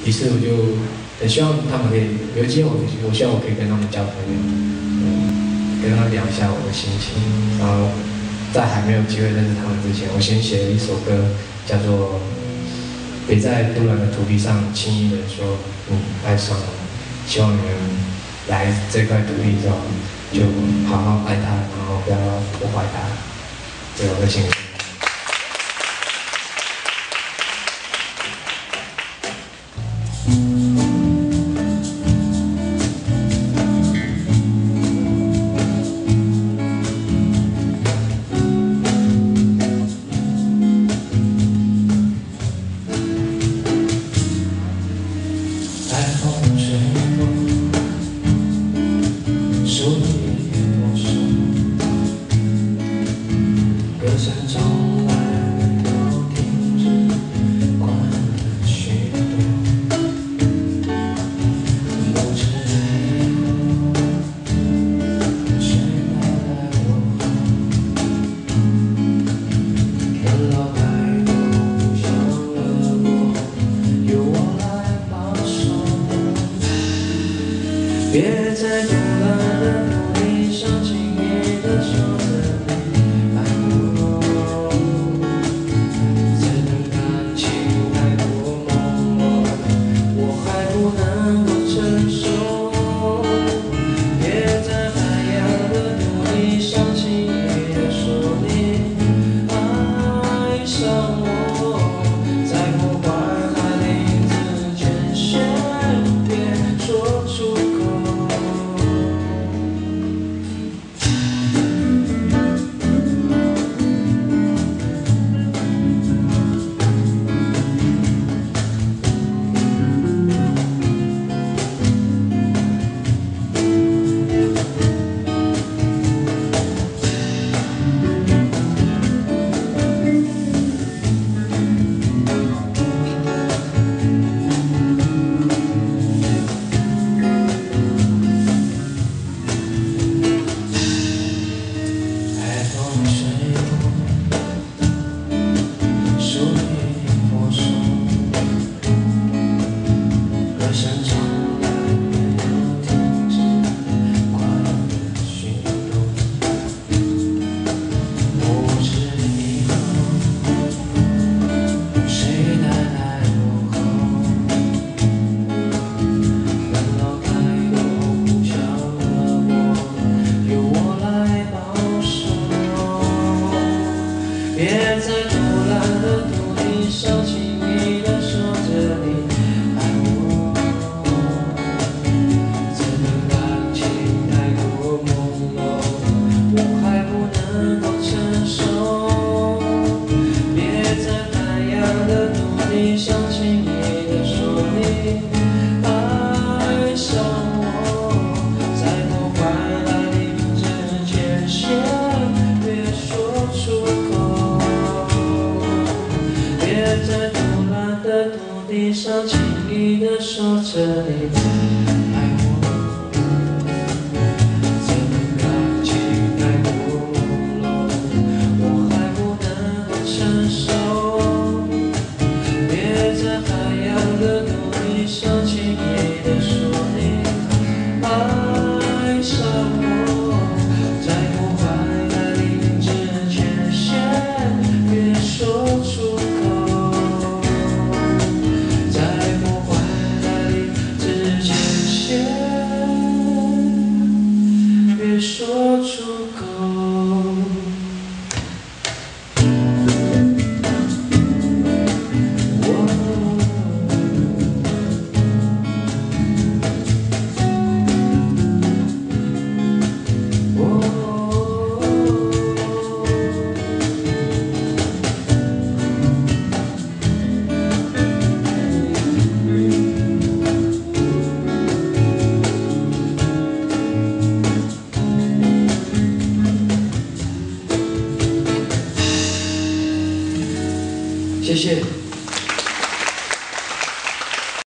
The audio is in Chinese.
于是我就很希望他们可以有机会，我希望我可以跟他们交朋友，跟他们聊一下我的心情。然后在还没有机会认识他们之前，我先写了一首歌，叫做《别在都兰的土地上轻易的说你爱上我》，希望你们来这块土地之后，就好好爱它，然后不要破坏它。这个我的心里。歌声从来没有停止，快乐许多。不知以后谁带来问候？人老太多，不想而过，由我来保守。别再阻拦的土地上轻易的说着。别在阻拦的土地上轻易地说着你爱我，这份感情太过朦胧，我还不能够承受。别在繁阳的土地上轻易地说你爱上我，在破坏来临之前，先别说出口。在阻拦的土地上轻易地说着你爱我，这份感情太过朦胧，我还不能够承受。别在繁阳的土地上轻易地说你爱上我，在破坏来临之前，先别说出口。别说出口。谢谢。